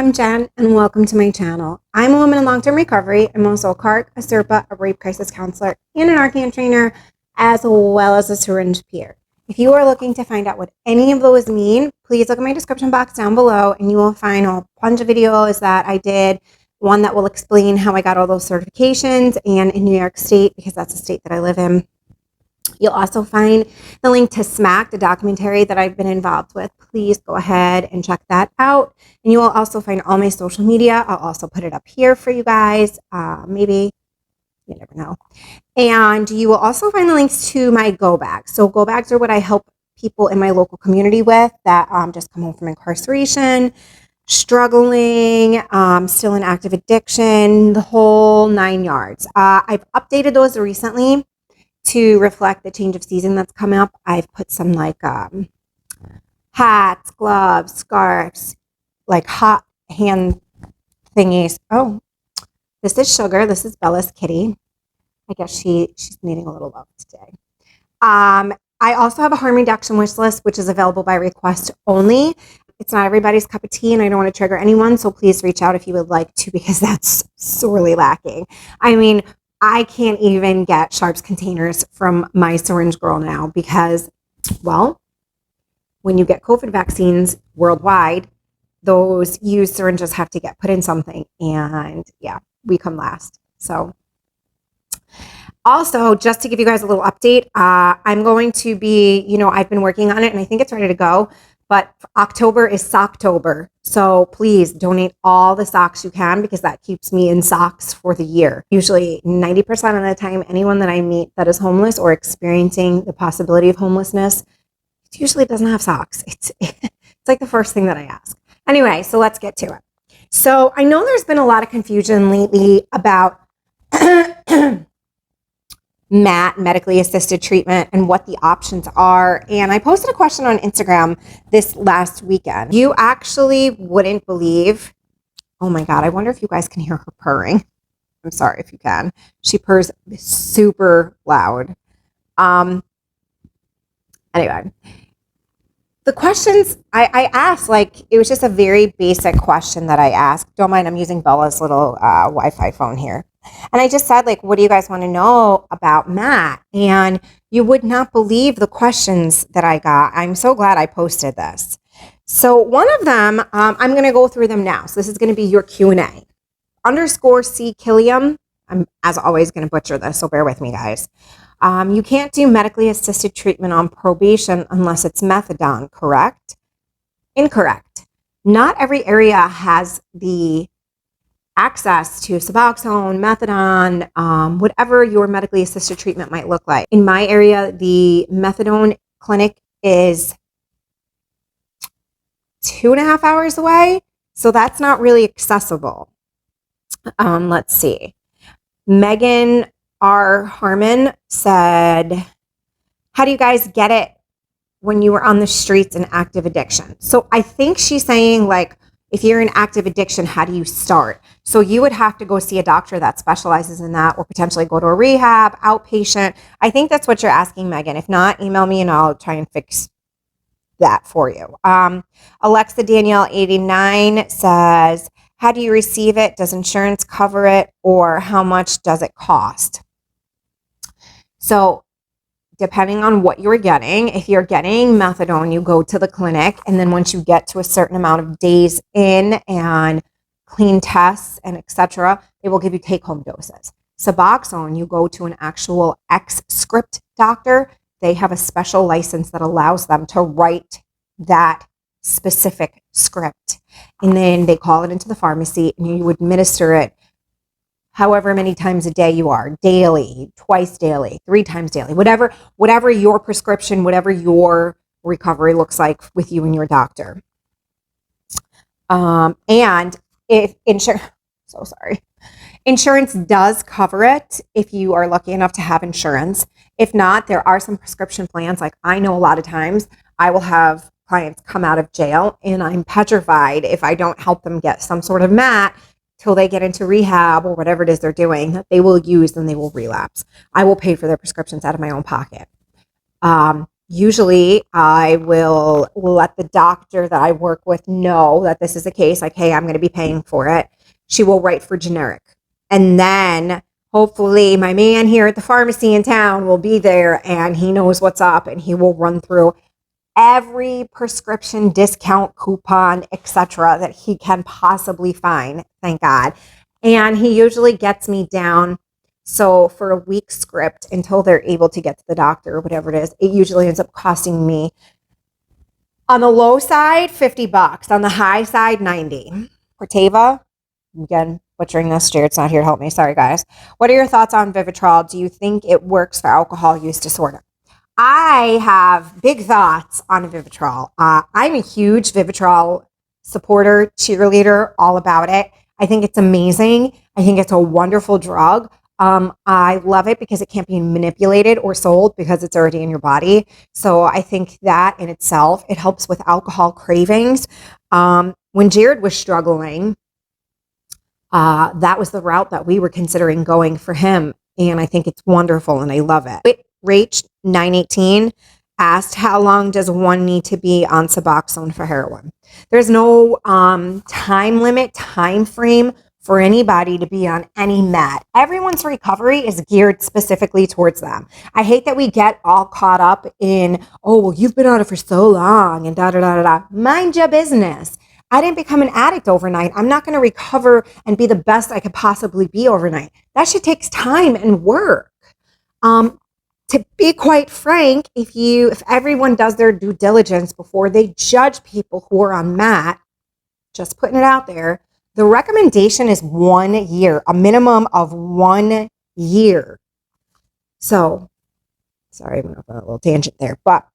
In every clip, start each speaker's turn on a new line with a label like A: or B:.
A: I'm Jen, and welcome to my channel. I'm a woman in long-term recovery. I'm also a CARC, a SERPA, a rape crisis counselor, and an Arcan trainer, as well as a syringe peer. If you are looking to find out what any of those mean, please look at my description box down below, and you will find a bunch of videos that I did. One that will explain how I got all those certifications, and in New York State, because that's the state that I live in. You'll also find the link to Smack, the documentary that I've been involved with. Please go ahead and check that out. And you will also find all my social media. I'll also put it up here for you guys. Maybe, you never know. And you will also find the links to my go bags. So go bags are what I help people in my local community with that just come home from incarceration, struggling, still in active addiction, the whole 9 yards. I've updated those recently to reflect the change of season that's coming up. I've put some like hats, gloves, scarves, like hot hand thingies. Oh, this is Sugar. This is Bella's kitty. I guess she's needing a little love today. I also have a harm reduction wish list, which is available by request only. It's not everybody's cup of tea, and I don't want to trigger anyone, so please reach out if you would like to, because that's sorely lacking. I mean, I can't even get Sharps containers from my syringe girl now because, well, when you get COVID vaccines worldwide, those used syringes have to get put in something. And yeah, we come last. So also, just to give you guys a little update, I'm going to be, I've been working on it and I think it's ready to go. But October is Socktober. So please donate all the socks you can, because that keeps me in socks for the year. Usually 90% of the time, anyone that I meet that is homeless or experiencing the possibility of homelessness, it usually doesn't have socks. It's like the first thing that I ask. Anyway, so let's get to it. So I know there's been a lot of confusion lately about MAT, medically assisted treatment, and what the options are. And I posted a question on Instagram this last weekend. You actually wouldn't believe, oh my God, I wonder if you guys can hear her purring. I'm sorry if you can. She purrs super loud. Anyway, the questions I asked, it was just a very basic question that I asked. Don't mind, I'm using Bella's little Wi-Fi phone here. And I just said, what do you guys want to know about Matt? And you would not believe the questions that I got. I'm so glad I posted this. So one of them, I'm going to go through them now. So this is going to be your Q&A. _C Killiam. I'm, as always, going to butcher this, so bear with me, guys. You can't do medically assisted treatment on probation unless it's methadone, correct? Incorrect. Not every area has the access to Suboxone, methadone, whatever your medically assisted treatment might look like. In my area, the methadone clinic is 2.5 hours away, so that's not really accessible. Let's see. Megan R. Harmon said, how do you guys get it when you were on the streets in active addiction? So I think she's saying, if you're in active addiction, how do you start? So you would have to go see a doctor that specializes in that, or potentially go to a rehab, outpatient. I think that's what you're asking, Megan. If not, email me and I'll try and fix that for you. Alexa Danielle 89 says, how do you receive it? Does insurance cover it? Or how much does it cost? So depending on what you're getting, if you're getting methadone, you go to the clinic, and then once you get to a certain amount of days in and clean tests and etc., they will give you take-home doses. Suboxone, you go to an actual X-script doctor. They have a special license that allows them to write that specific script, and then they call it into the pharmacy, and you administer it however many times a day you are, daily, twice daily, 3 times daily, whatever your prescription, whatever your recovery looks like with you and your doctor. And if insurance does cover it if you are lucky enough to have insurance. If not, there are some prescription plans. I know a lot of times I will have clients come out of jail, and I'm petrified if I don't help them get some sort of MAT till they get into rehab or whatever it is they're doing, that they will use and they will relapse. I will pay for their prescriptions out of my own pocket. Usually I will let the doctor that I work with know that this is the case, like, hey, I'm going to be paying for it. She will write for generic. And then hopefully my man here at the pharmacy in town will be there and he knows what's up and he will run through every prescription discount coupon, etc., that he can possibly find. Thank God. And he usually gets me down. So for a week script until they're able to get to the doctor or whatever it is, it usually ends up costing me on the low side, $50. On the high side, 90. Corteva, again, butchering this. Jared's not here to help me. Sorry, guys. What are your thoughts on Vivitrol? Do you think it works for alcohol use disorder? I have big thoughts on Vivitrol. I'm a huge Vivitrol supporter, cheerleader, all about it. I think it's amazing. I think it's a wonderful drug. I love it because it can't be manipulated or sold because it's already in your body. So I think that in itself, it helps with alcohol cravings. When Jared was struggling, that was the route that we were considering going for him. And I think it's wonderful and I love it. Rach 918 asked, how long does one need to be on Suboxone for heroin? There's no time limit, time frame for anybody to be on any med. Everyone's recovery is geared specifically towards them. I hate that we get all caught up in, oh, well, you've been on it for so long and da-da-da-da-da. Mind your business. I didn't become an addict overnight. I'm not going to recover and be the best I could possibly be overnight. That shit takes time and work. To be quite frank, if everyone does their due diligence before they judge people who are on MAT, just putting it out there, the recommendation is 1 year, a minimum of 1 year. So, sorry, I went off on a little tangent there, but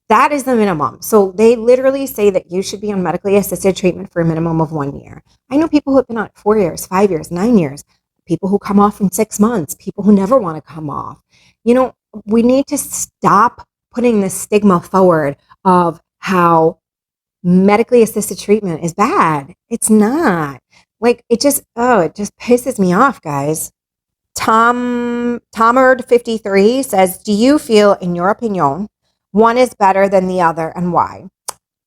A: that is the minimum. So they literally say that you should be on medically assisted treatment for a minimum of 1 year. I know people who have been on 4 years, 5 years, 9 years, people who come off in 6 months, people who never want to come off. You know, we need to stop putting the stigma forward of how medically assisted treatment is bad. It's not. Like, it just pisses me off, guys. Tomard53 says, do you feel, in your opinion, one is better than the other and why?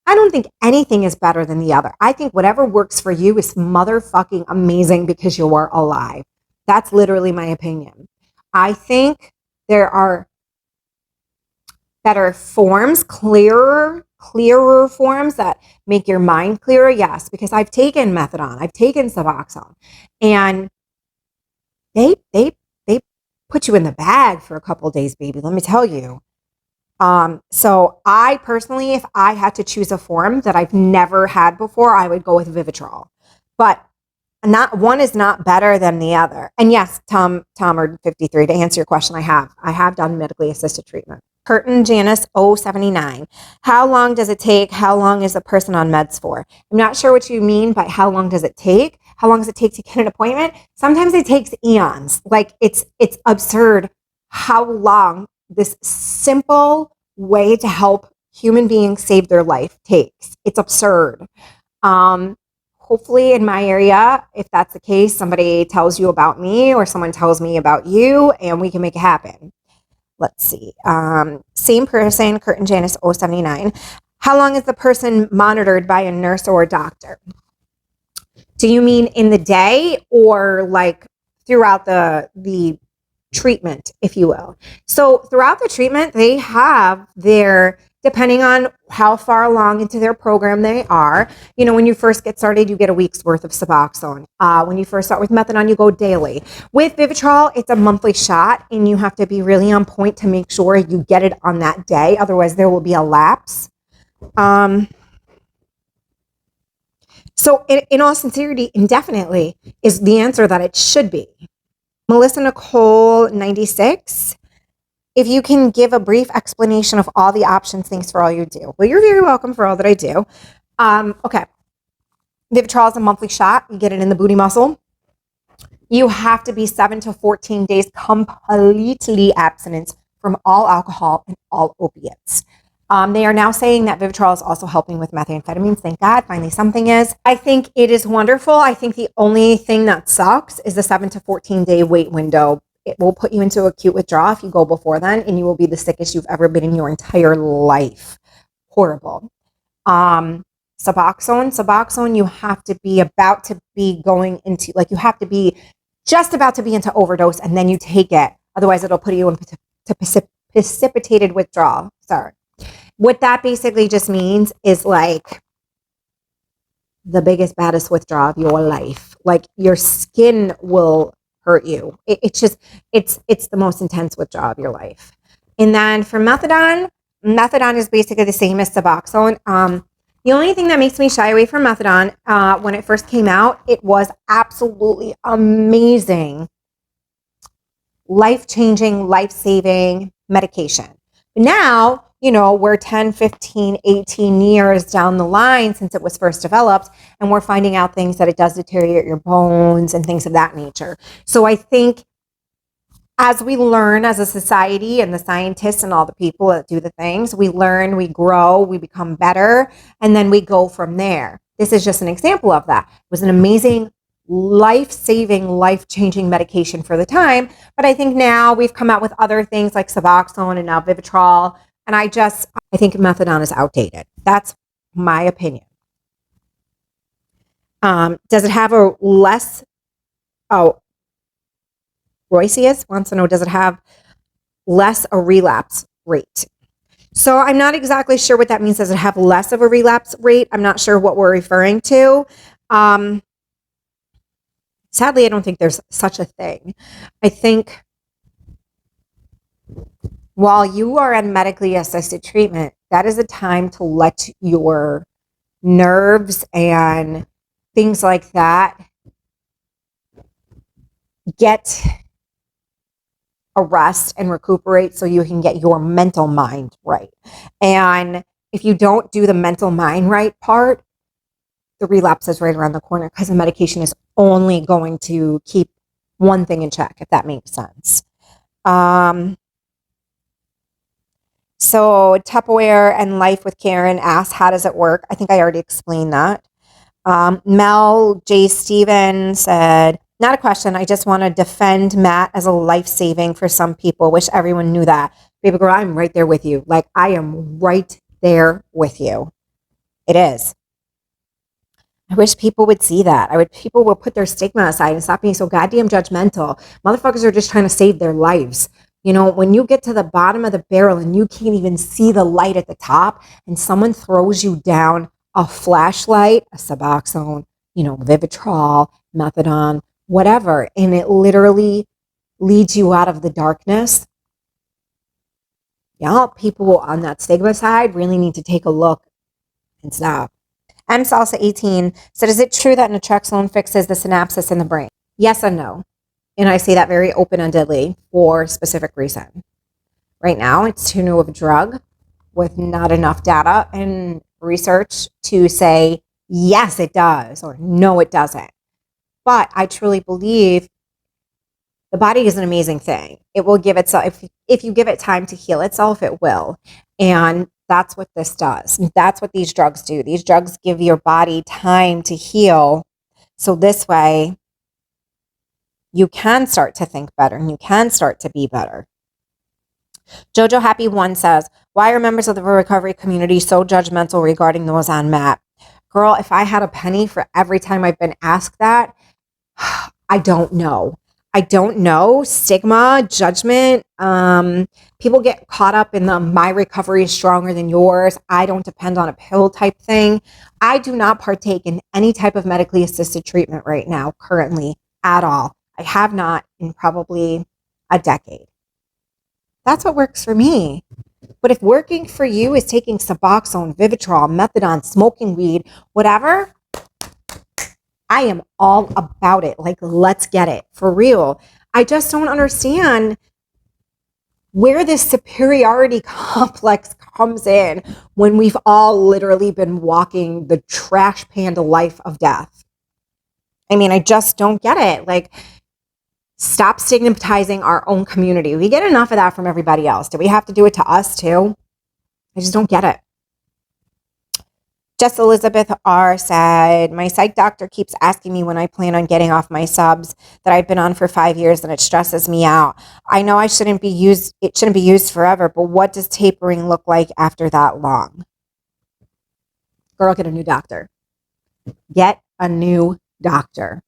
A: I don't think anything is better than the other. I think whatever works for you is motherfucking amazing because you are alive. That's literally my opinion. I think there are better forms, clearer forms that make your mind clearer. Yes, because I've taken methadone, I've taken Suboxone, and they put you in the bag for a couple of days, baby. Let me tell you. So I personally, if I had to choose a form that I've never had before, I would go with Vivitrol. But not one is not better than the other. And yes, Tomard 53, to answer your question, I have done medically assisted treatment. Curtin Janice 079. How long does it take? How long is a person on meds for? I'm not sure what you mean by how long does it take? How long does it take to get an appointment? Sometimes it takes eons. Like, it's absurd how long this simple way to help human beings save their life takes. It's absurd. Hopefully in my area, if that's the case, somebody tells you about me or someone tells me about you and we can make it happen. Let's see. Same person, Curtin Janice 079. How long is the person monitored by a nurse or a doctor? Do you mean in the day or like throughout the treatment, if you will? So throughout the treatment, they have their, depending on how far along into their program they are. You know, when you first get started, you get a week's worth of Suboxone. When you first start with methadone, you go daily. With Vivitrol, it's a monthly shot, and you have to be really on point to make sure you get it on that day. Otherwise, there will be a lapse. So in all sincerity, indefinitely is the answer that it should be. Melissa Nicole 96. If you can give a brief explanation of all the options, thanks for all you do. Well, you're very welcome for all that I do. Okay. Vivitrol is a monthly shot. You get it in the booty muscle. You have to be 7 to 14 days completely abstinence from all alcohol and all opiates. They are now saying that Vivitrol is also helping with methamphetamines. Thank God, finally something is. I think it is wonderful. I think the only thing that sucks is the 7 to 14 day wait window it will put you into acute withdrawal if you go before then, and you will be the sickest you've ever been in your entire life. Horrible. Suboxone, you have to be about to be going into, like, you have to be just about to be into overdose, and then you take it. Otherwise, it'll put you into precipitated withdrawal. Sorry. What that basically just means is like the biggest, baddest withdrawal of your life. Like, your skin will hurt you. It's the most intense withdrawal of your life. And then for methadone is basically the same as Suboxone. The only thing that makes me shy away from methadone, when it first came out, it was absolutely amazing, life-changing, life-saving medication. But now, we're 10, 15, 18 years down the line since it was first developed, and we're finding out things that it does deteriorate your bones and things of that nature. So I think as we learn as a society, and the scientists and all the people that do the things, we learn, we grow, we become better, and then we go from there. This is just an example of that. It was an amazing, life-saving, life-changing medication for the time. But I think now we've come out with other things like Suboxone and now Vivitrol. And I think methadone is outdated. That's my opinion. Does it have a less, Roycius wants to know, does it have less a relapse rate? So I'm not exactly sure what that means. Does it have less of a relapse rate? I'm not sure what we're referring to. Sadly, I don't think there's such a thing. I think while you are on medically assisted treatment, that is a time to let your nerves and things like that get a rest and recuperate so you can get your mental mind right. And if you don't do the mental mind right part, the relapse is right around the corner, because the medication is only going to keep one thing in check, if that makes sense. So Tupperware and Life with Karen asks, how does it work? I think I already explained that. Mel J. Stevens said, not a question. I just want to defend Matt as a life-saving for some people. Wish everyone knew that. Baby girl, I'm right there with you. Like, I am right there with you. It is. I wish people would see that. People will put their stigma aside and stop being so goddamn judgmental. Motherfuckers are just trying to save their lives. When you get to the bottom of the barrel and you can't even see the light at the top, and someone throws you down a flashlight, a Suboxone, Vivitrol, methadone, whatever, and it literally leads you out of the darkness. Yeah, people on that stigma side really need to take a look and stop. M Salsa 18 said, is it true that naltrexone fixes the synapses in the brain? Yes and no. And I say that very open-endedly for a specific reason. Right now, it's too new of a drug with not enough data and research to say, yes, it does, or no, it doesn't. But I truly believe the body is an amazing thing. It will give itself, if you give it time to heal itself, it will. And that's what this does. That's what these drugs do. These drugs give your body time to heal. So this way, you can start to think better and you can start to be better. Jojo Happy One says, why are members of the recovery community so judgmental regarding those on MAT? Girl, if I had a penny for every time I've been asked that, I don't know. Stigma, judgment. People get caught up in the my recovery is stronger than yours. I don't depend on a pill type thing. I do not partake in any type of medically assisted treatment right now, currently, at all. I have not in probably a decade. That's what works for me. But if working for you is taking Suboxone, Vivitrol, methadone, smoking weed, whatever, I am all about it. Like, let's get it for real. I just don't understand where this superiority complex comes in when we've all literally been walking the trash panda life of death. I mean, I just don't get it. Like, stop stigmatizing our own community. We get enough of that from everybody else. Do we have to do it to us too? I just don't get it. Just Elizabeth R. said, my psych doctor keeps asking me when I plan on getting off my subs that I've been on for 5 years, and it stresses me out. I know it shouldn't be used forever, but what does tapering look like after that long? Girl, get a new doctor. Get a new doctor.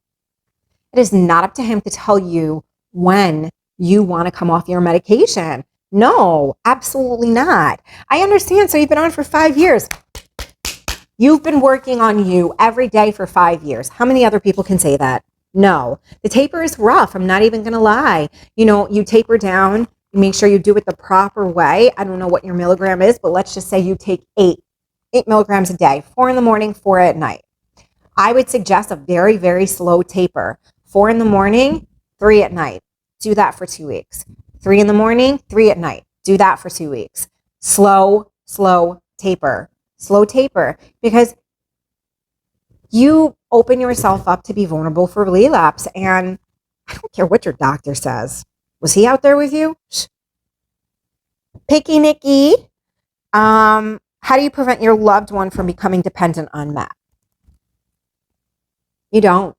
A: It is not up to him to tell you when you want to come off your medication. No, absolutely not. I understand. So you've been on for 5 years. You've been working on you every day for 5 years. How many other people can say that? No. The taper is rough. I'm not even going to lie. You know, you taper down. You make sure you do it the proper way. I don't know what your milligram is, but let's just say you take 8 milligrams a day, 4 in the morning, 4 at night. I would suggest a very, very slow taper. 4 in the morning, 3 at night. Do that for 2 weeks. 3 in the morning, 3 at night. Do that for 2 weeks. Slow taper. Slow taper, because you open yourself up to be vulnerable for relapse. And I don't care what your doctor says. Was he out there with you? Picky Nicky. How do you prevent your loved one from becoming dependent on meth? You don't.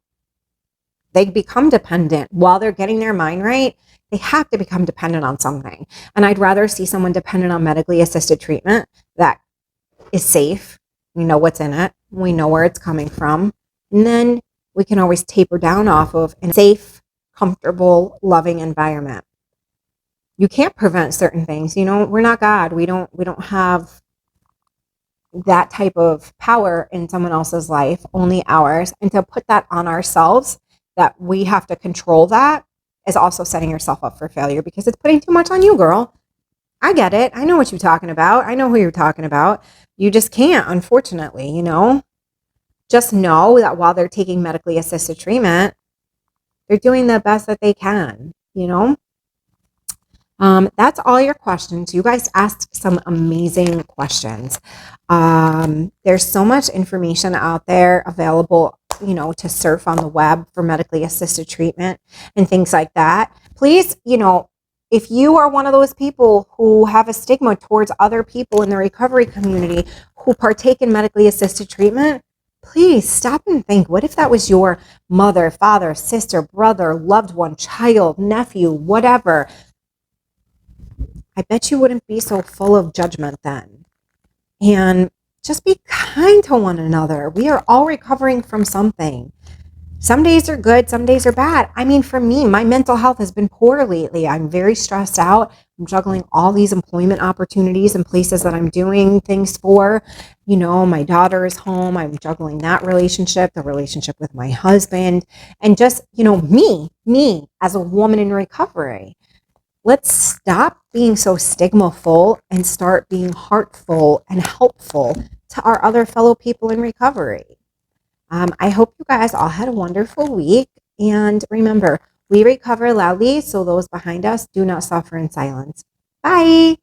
A: They become dependent while they're getting their mind right. They have to become dependent on something. And I'd rather see someone dependent on medically assisted treatment that is safe. We know what's in it. We know where it's coming from. And then we can always taper down off of a safe, comfortable, loving environment. You can't prevent certain things. You know, we're not God. We don't have that type of power in someone else's life, only ours. And to put that on ourselves, that we have to control that, is also setting yourself up for failure, because it's putting too much on you, girl. I get it. I know what you're talking about. I know who you're talking about. You just can't, unfortunately, you know. Just know that while they're taking medically assisted treatment, they're doing the best that they can, you know. That's all your questions. You guys asked some amazing questions. There's so much information out there available, you know, to surf on the web for medically assisted treatment and things like that. Please, you know, if you are one of those people who have a stigma towards other people in the recovery community who partake in medically assisted treatment, please stop and think, what if that was your mother, father, sister, brother, loved one, child, nephew, whatever? I bet you wouldn't be so full of judgment then. And just be kind to one another. We are all recovering from something. Some days are good, some days are bad. I mean, for me, my mental health has been poor lately. I'm very stressed out. I'm juggling all these employment opportunities and places that I'm doing things for. You know, my daughter is home. I'm juggling that relationship, the relationship with my husband, and just, you know, me as a woman in recovery. Let's stop being so stigma-full and start being heartful and helpful to our other fellow people in recovery. I hope you guys all had a wonderful week. And remember, we recover loudly so those behind us do not suffer in silence. Bye.